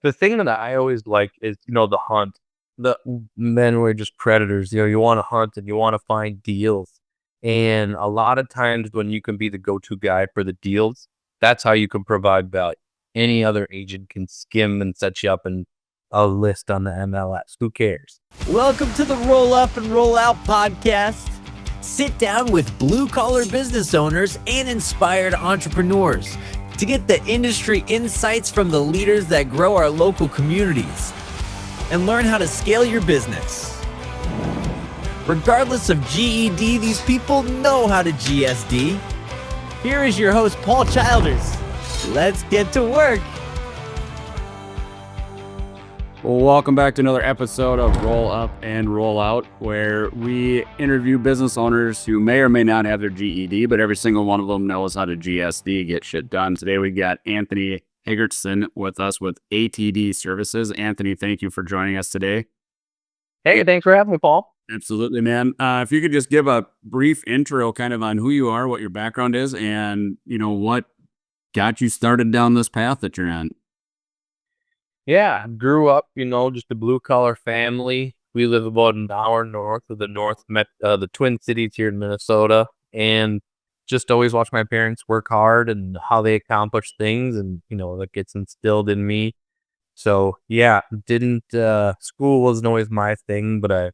The thing that I always like is, the hunt. The men were just predators. You want to hunt and you want to find deals. And a lot of times when you can be the go-to guy for the deals, that's how you can provide value. Any other agent can skim and set you up in a list on the MLS. Who cares? Welcome to the Roll Up and Roll Out podcast. Sit down with blue-collar business owners and inspired entrepreneurs to get the industry insights from the leaders that grow our local communities and learn how to scale your business. Regardless of GED, these people know how to GSD. Here is your host, Paul Childers. Let's get to work. Well, welcome back to another episode of Roll Up and Roll Out, where we interview business owners who may or may not have their GED, but every single one of them knows how to GSD, get shit done. Today we got Anthony Higgerson with us with ATD Services. Anthony, thank you for joining us today. Hey, thanks for having me, Paul. Absolutely, man. If you could just give a brief intro kind of on who you are, what your background is, and, what got you started down this path that you're on. Yeah, grew up, just a blue-collar family. We live about an hour north of the Twin Cities here in Minnesota, and just always watch my parents work hard and how they accomplish things, and, that gets instilled in me. So, yeah, school wasn't always my thing, but I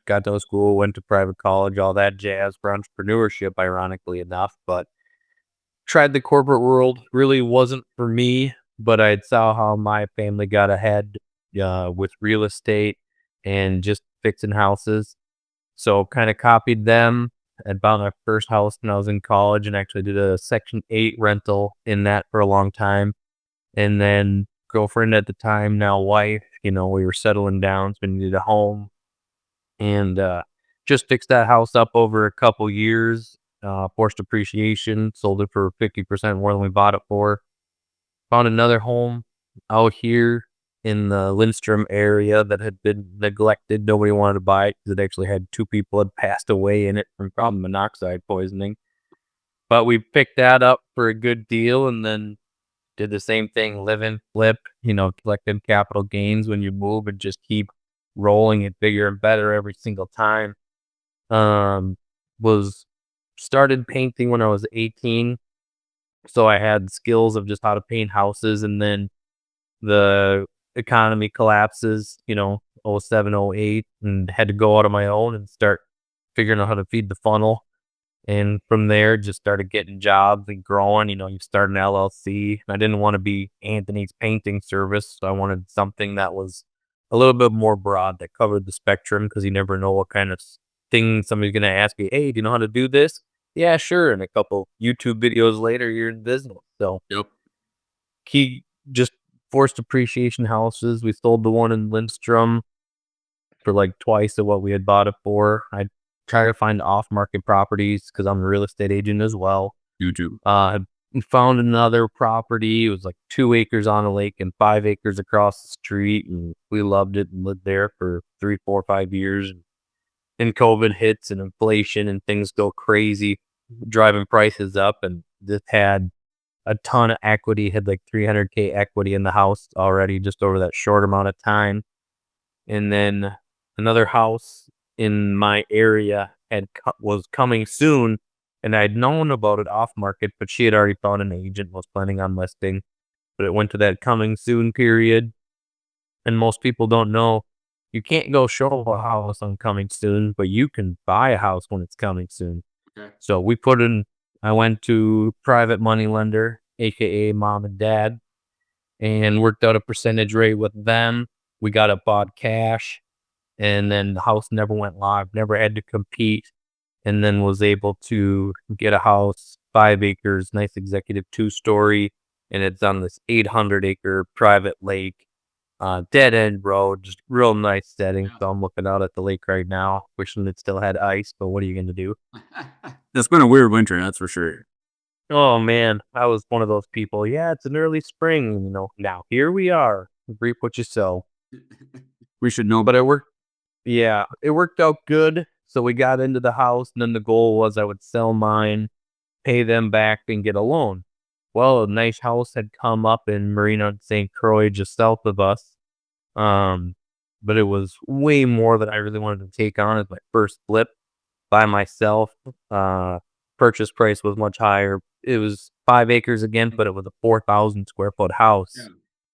got to school, went to private college, all that jazz for entrepreneurship, ironically enough, but tried the corporate world, really wasn't for me. But I saw how my family got ahead with real estate and just fixing houses. So kind of copied them. I bought my first house when I was in college and actually did a Section 8 rental in that for a long time. And then girlfriend at the time, now wife, we were settling down, so we needed a home. And just fixed that house up over a couple years, forced appreciation, sold it for 50% more than we bought it for. Found another home out here in the Lindstrom area that had been neglected. Nobody wanted to buy it because it actually had 2 people had passed away in it from carbon monoxide poisoning. But we picked that up for a good deal and then did the same thing, live and flip, collected capital gains when you move and just keep rolling it bigger and better every single time. Started painting when I was 18. So I had skills of just how to paint houses, and then the economy collapses, 07, 08, and had to go out on my own and start figuring out how to feed the funnel. And from there, just started getting jobs and growing. You start an LLC. I didn't want to be Anthony's painting service. So I wanted something that was a little bit more broad that covered the spectrum because you never know what kind of thing somebody's going to ask you. Hey, do you know how to do this? Yeah, sure. And a couple YouTube videos later, you're in business. So Yep. he just forced appreciation houses. We sold the one in Lindstrom for like twice of what we had bought it for. I try to find off-market properties because I'm a real estate agent as well. YouTube. We found another property. It was like 2 acres on a lake and 5 acres across the street, and we loved it and lived there for 3, 4, 5 years. And COVID hits and inflation and things go crazy, driving prices up, and just had a ton of equity, had like $300K equity in the house already just over that short amount of time. And then another house in my area was coming soon, and I'd known about it off market, but she had already found an agent, was planning on listing, but it went to that coming soon period. And most people don't know, you can't go show a house on coming soon, but you can buy a house when it's coming soon. Okay. So I went to private money lender, AKA mom and dad, and worked out a percentage rate with them. We got it bought cash, and then the house never went live, never had to compete, and then was able to get a house, 5 acres, nice executive 2-story, and it's on this 800-acre private lake. Dead end road, just real nice setting. So I'm looking out at the lake right now, wishing it still had ice, but what are you going to do? It's been a weird winter, that's for sure. Oh man, I was one of those people. Yeah, it's an early spring, now here we are. Reap what you sow. We should know, But it worked out good. So we got into the house, and then the goal was I would sell mine, pay them back, and get a loan. Well, a nice house had come up in Marina and St. Croix just south of us. Um, but it was way more than I really wanted to take on as my first flip by myself. Uh, Purchase price was much higher. It was 5 acres again, but it was a 4,000 square foot house.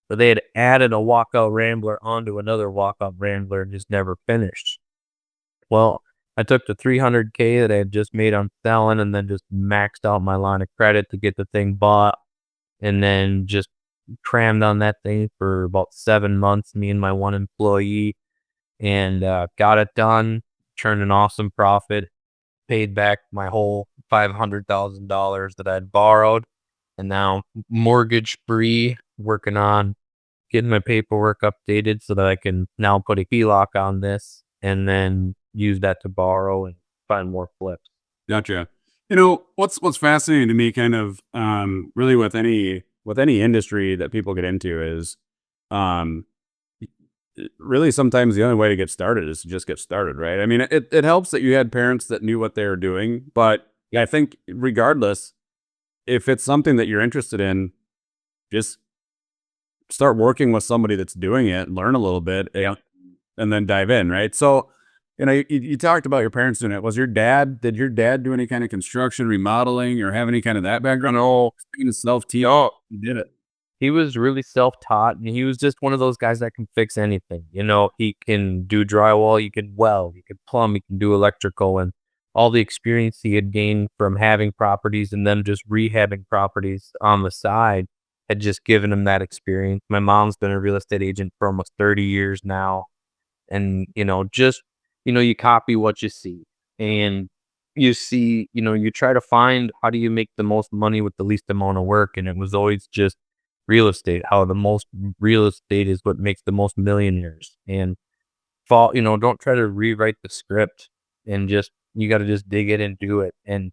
So they had added a walkout Rambler onto another walkout Rambler and just never finished. Well, I took the 300K that I had just made on selling and then just maxed out my line of credit to get the thing bought, and then just crammed on that thing for about 7 months, me and my one employee, and got it done, turned an awesome profit, paid back my whole $500,000 that I'd borrowed, and now mortgage free, working on getting my paperwork updated so that I can now put a HELOC on this and then use that to borrow and find more flips. Gotcha. You know, what's fascinating to me kind of really with any industry that people get into is um really sometimes the only way to get started is to just get started, right? I mean, it helps that you had parents that knew what they were doing, but I think regardless, if it's something that you're interested in, just start working with somebody that's doing it, learn a little bit, and then dive in, right? So, you know, you talked about your parents doing it. Did your dad do any kind of construction, remodeling, or have any kind of that background? No, Being a self-teach, no, he did it. he was really self-taught, and he was just one of those guys that can fix anything. You know, he can do drywall, he can weld, he can plumb, he can do electrical, and all the experience he had gained from having properties and then just rehabbing properties on the side had just given him that experience. My mom's been a real estate agent for almost 30 years now. And, you copy what you see, and you see, you try to find how do you make the most money with the least amount of work. And it was always just real estate, how the most real estate is what makes the most millionaires. And don't try to rewrite the script, and you got to just dig it and do it. And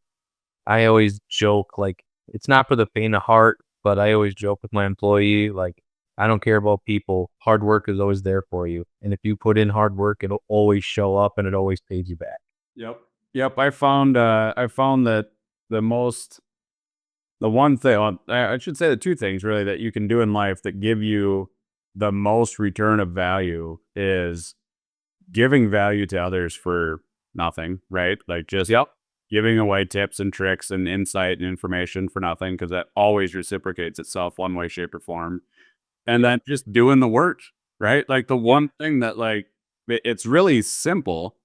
I always joke, like, it's not for the faint of heart, but I always joke with my employee, like, I don't care about people. Hard work is always there for you. And if you put in hard work, it'll always show up and it always pays you back. Yep. Yep. I found that the most the one thing, well, I should say the two things really that you can do in life that give you the most return of value is giving value to others for nothing, right? Like just giving away tips and tricks and insight and information for nothing, because that always reciprocates itself one way, shape, or form. And then just doing the work, right? Like the one thing that it's really simple,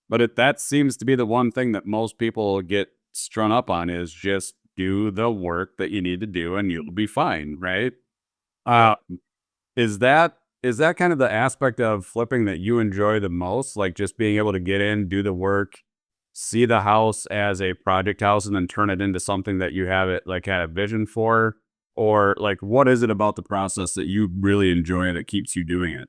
but that seems to be the one thing that most people get strung up on is just do the work that you need to do and you'll be fine, right? Uh, is that kind of the aspect of flipping that you enjoy the most? Like just being able to get in, do the work, see the house as a project house, and then turn it into something that you have it like had a vision for? Or like, what is it about the process that you really enjoy that keeps you doing it?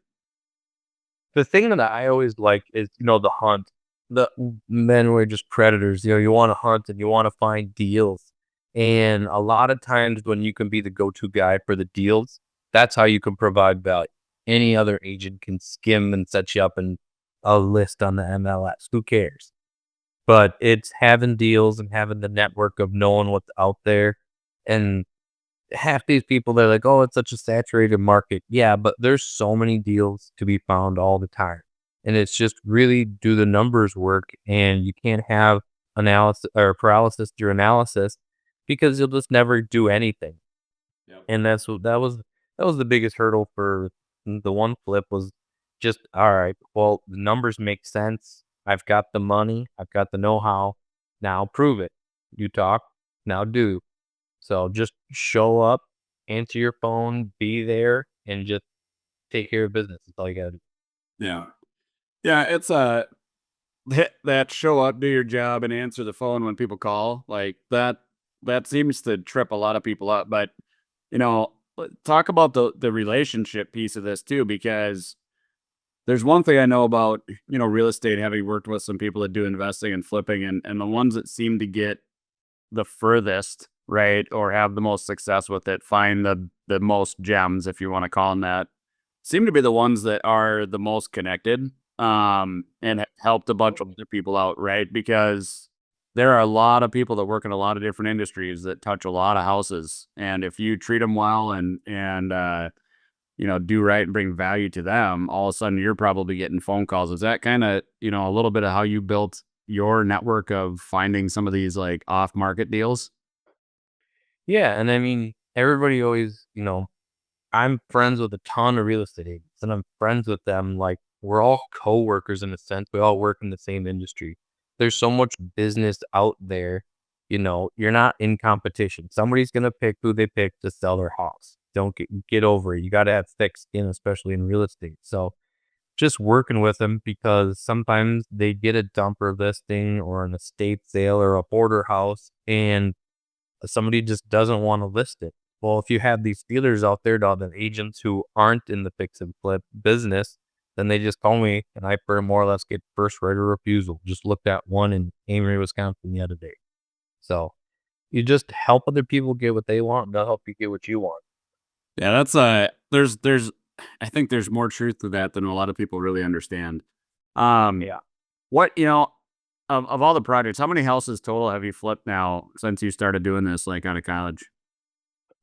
The thing that I always like is, the hunt. The men were just predators. You want to hunt and you want to find deals. And a lot of times when you can be the go-to guy for the deals, that's how you can provide value. Any other agent can skim and set you up in a list on the MLS. Who cares? But it's having deals and having the network of knowing what's out there. And half these people, they're like, oh, it's such a saturated market. Yeah, but there's so many deals to be found all the time. And it's just really do the numbers work, and you can't have analysis or paralysis through analysis because you'll just never do anything. Yep. And that was the biggest hurdle for the one flip was just, all right, well, the numbers make sense. I've got the money, I've got the know-how. Now prove it. You talk, now do. So just show up, answer your phone, be there, and just take care of business. That's all you gotta do. Yeah. Yeah. It's that show up, do your job, and answer the phone when people call. Like that seems to trip a lot of people up. But talk about the relationship piece of this too, because there's one thing I know about, real estate, having worked with some people that do investing and flipping, and the ones that seem to get the furthest, right, or have the most success with it, find the most gems, if you want to call them that, seem to be the ones that are the most connected, and helped a bunch of other people out, right? Because there are a lot of people that work in a lot of different industries that touch a lot of houses. And if you treat them well and do right and bring value to them, all of a sudden you're probably getting phone calls. Is that kind of, a little bit of how you built your network of finding some of these like off market deals? Yeah, and I mean, everybody always, I'm friends with a ton of real estate agents, and I'm friends with them. Like, we're all coworkers in a sense. We all work in the same industry. There's so much business out there. You're not in competition. Somebody's gonna pick who they pick to sell their house. Don't get over it. You got to have thick skin, especially in real estate. So just working with them because sometimes they get a dumper listing or an estate sale or a border house, and somebody just doesn't want to list it. Well, if you have these feelers out there to other agents who aren't in the fix and flip business, then they just call me and I more or less get first right of refusal. Just looked at one in Amory, Wisconsin the other day. So you just help other people get what they want and they'll help you get what you want. Yeah, that's there's I think there's more truth to that than a lot of people really understand. Um Yeah. what of all the projects, how many houses total have you flipped now since you started doing this like out of college?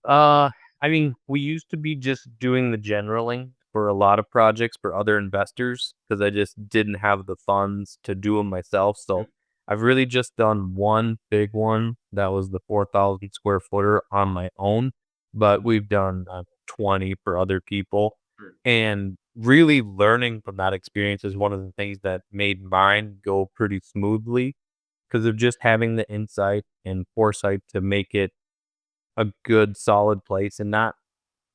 Uh, I mean, we used to be just doing the generaling for a lot of projects for other investors because I just didn't have the funds to do them myself. So I've really just done one big one that was the 4,000 square footer on my own, but we've done 20 for other people. Sure. And really learning from that experience is one of the things that made mine go pretty smoothly because of just having the insight and foresight to make it a good solid place. And not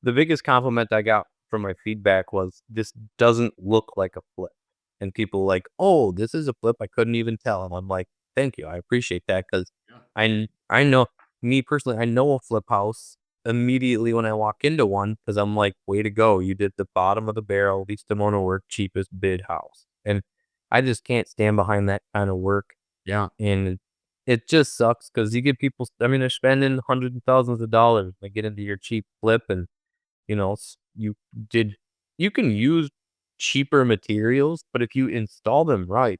the biggest compliment I got from my feedback was, "This doesn't look like a flip." And people like, "Oh, this is a flip, I couldn't even tell." And I'm like, "Thank you, I appreciate that because Yeah. I know me personally, I know a flip house immediately when I walk into one because I'm like, way to go, you did the bottom of the barrel, least amount of work, cheapest bid house." And I just can't stand behind that kind of work. Yeah. And it just sucks because you get people, I mean, they're spending hundreds of thousands of dollars. They get into your cheap flip and, you did, you can use cheaper materials, but if you install them right,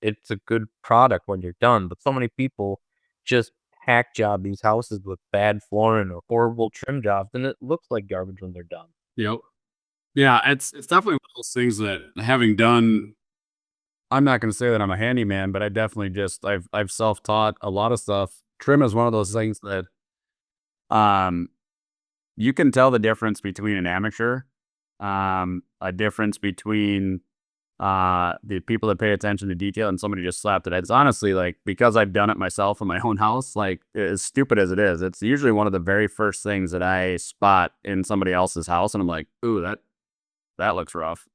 it's a good product when you're done. But so many people just hack job these houses with bad flooring or horrible trim jobs, and it looks like garbage when they're done. Yep. Yeah, it's definitely one of those things that having done, I'm not going to say that I'm a handyman, but I definitely just I've self-taught a lot of stuff. Trim is one of those things that um you can tell the difference between an amateur, a difference between the people that pay attention to detail and somebody just slapped it. It's honestly like, because I've done it myself in my own house, like as stupid as it is, it's usually one of the very first things that I spot in somebody else's house and I'm like, ooh, that looks rough.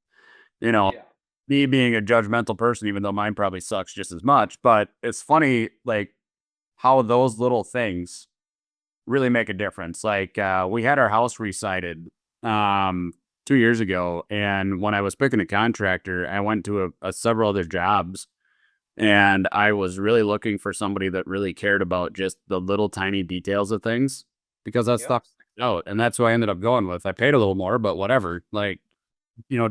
You know, Yeah. me being a judgmental person, even though mine probably sucks just as much, but it's funny like how those little things really make a difference. Like, we had our house resited, 2 years ago, and when I was picking a contractor, I went to a several other jobs, and I was really looking for somebody that really cared about just the little tiny details of things because that Yep. stuff sticks out, and that's who I ended up going with. I paid a little more, but whatever. Like,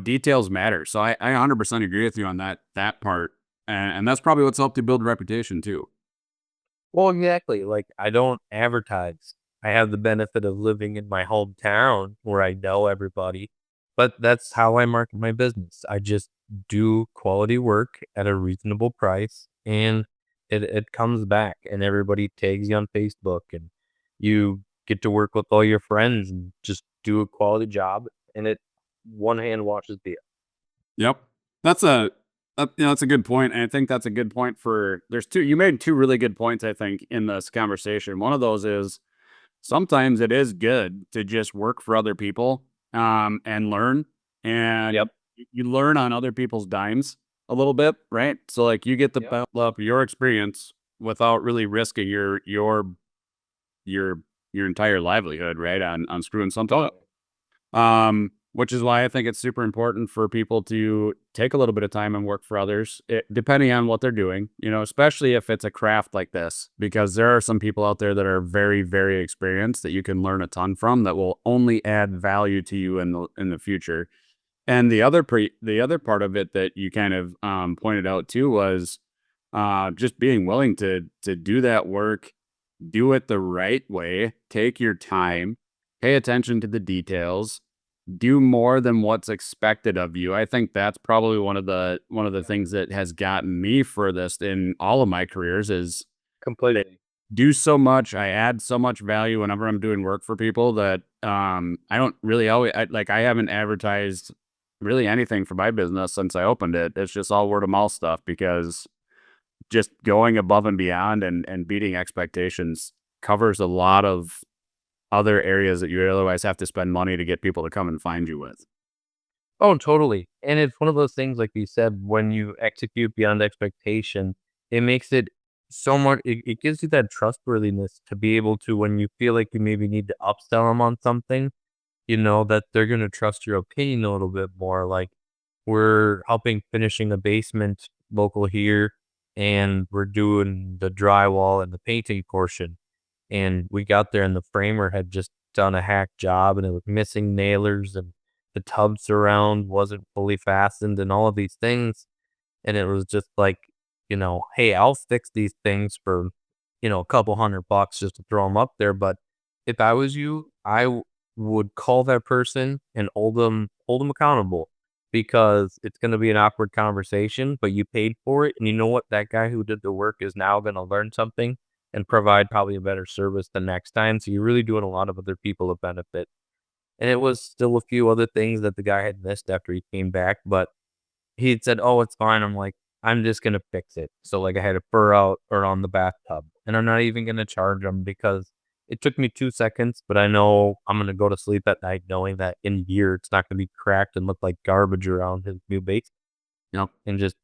details matter. So I 100% agree with you on that part, and that's probably what's helped you build a reputation too. Well, exactly. Like, I don't advertise. I have the benefit of living in my hometown where I know everybody, but that's how I market my business. I just do quality work at a reasonable price and it comes back and everybody tags you on Facebook and you get to work with all your friends and just do a quality job and it one hand washes the other. Yep. That's that's a good point, and I think that's a good point for there's two you made two really good points, I think, in this conversation. One of those is sometimes it is good to just work for other people, and learn, and Yep. you learn on other people's dimes a little bit, right? So, like, you get to Yep. build up your experience without really risking your your entire livelihood, right, on screwing something up. Which is why I think it's super important for people to take a little bit of time and work for others, depending on what they're doing, especially if it's a craft like this, because there are some people out there that are very, very experienced that you can learn a ton from that will only add value to you in the future. And the other part of it that you kind of pointed out too was just being willing to do that work, do it the right way, take your time, pay attention to the details, do more than what's expected of you. I think that's probably one of the things that has gotten me furthest in all of my careers is Completely. do so much. I add so much value whenever I'm doing work for people that I don't really always I haven't advertised really anything for my business since I opened it. It's just all word of mouth stuff because just going above and beyond and beating expectations covers a lot of other areas that you otherwise have to spend money to get people to come and find you with. Oh, totally. And it's one of those things, like you said, when you execute beyond expectation, it makes it so much, it gives you that trustworthiness to be able to, when you feel like you maybe need to upsell them on something, you know, that they're going to trust your opinion a little bit more. Like we're helping finishing a basement local here, and we're doing the drywall and the painting portion. And we got there and the framer had just done a hack job and it was missing nailers and the tub surround wasn't fully fastened and all of these things. And it was just like, you know, hey, I'll fix these things for, you know, a couple $100 just to throw them up there. But if I was you, would call that person and hold them accountable, because it's going to be an awkward conversation, but you paid for it. And you know what? That guy who did the work is now going to learn something and provide probably a better service the next time. So you're really doing a lot of other people a benefit. And it was still a few other things that the guy had missed after he came back, but he had said, "Oh, it's fine." I'm like, "I'm just gonna fix it." So, like, I had a fur out around the bathtub, and I'm not even gonna charge him because it took me 2 seconds, but I know I'm gonna go to sleep at night knowing that in a year, it's not gonna be cracked and look like garbage around his new base. Yep. And just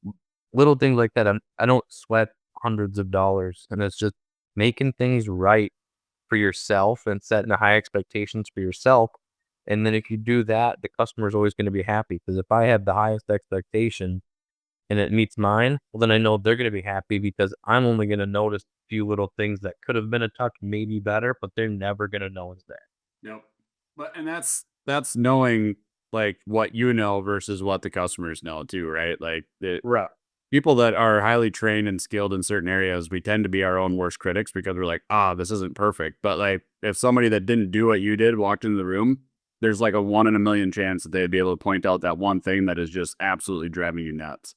little things like that. I don't sweat hundreds of dollars, and it's just making things right for yourself and setting the high expectations for yourself. And then if you do that, the customer is always going to be happy, because if I have the highest expectation and it meets mine, well, then I know they're going to be happy, because I'm only going to notice a few little things that could have been a touch maybe better, but they're never going to notice that. Yep. But and that's knowing like what you know versus what the customers know too, right? Like the Right. people that are highly trained and skilled in certain areas, we tend to be our own worst critics because we're like, ah, this isn't perfect. But like if somebody that didn't do what you did walked into the room, there's like a 1 in a million chance that they'd be able to point out that one thing that is just absolutely driving you nuts.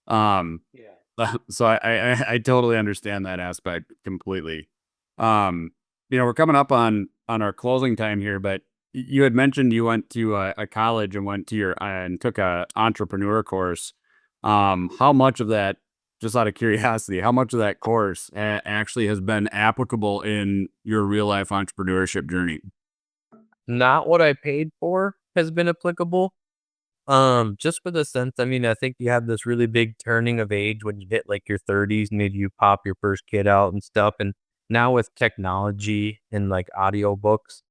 Um, Yeah. so I totally understand that aspect completely. Um, we're coming up on our closing time here, but you had mentioned you went to a college and went to your and took a entrepreneur course. How much of that, just out of curiosity, how much of that course actually has been applicable in your real life entrepreneurship journey? Not what I paid for has been applicable. Just for the sense, I mean, I think you have this really big turning of age when you hit like your 30s, maybe you pop your first kid out and stuff. And now with technology and like audiobooks,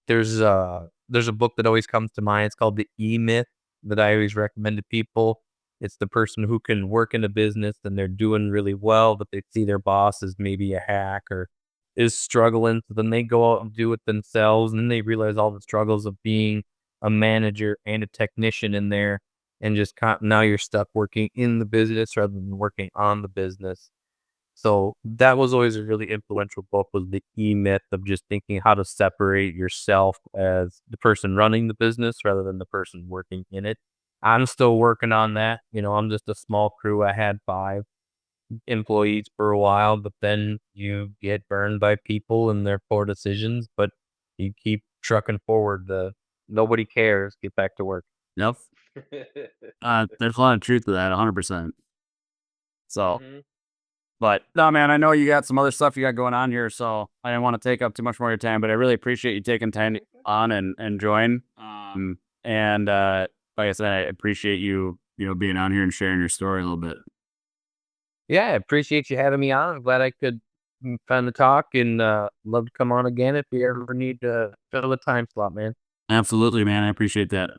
there's a book that always comes to mind. It's called The E Myth, that I always recommend to people. It's the person who can work in a business and they're doing really well, but they see their boss as maybe a hack or is struggling. So then they go out and do it themselves, and then they realize all the struggles of being a manager and a technician in there, and just now you're stuck working in the business rather than working on the business. So that was always a really influential book, was The E Myth, of just thinking how to separate yourself as the person running the business rather than the person working in it. I'm still working on that. You know, I'm just a small crew. I had 5 employees for a while, but then you get burned by people and their poor decisions, but you keep trucking forward. Nobody cares. Get back to work. Yep. There's a lot of truth to that, 100%. So, Mhm. but no, man, I know you got some other stuff you got going on here, so I didn't want to take up too much more of your time, but I really appreciate you taking time on and join. And like I said, I appreciate you, being on here and sharing your story a little bit. Yeah, I appreciate you having me on. I'm glad I could find the talk, and love to come on again if you ever need to fill a time slot, man. Absolutely, man. I appreciate that.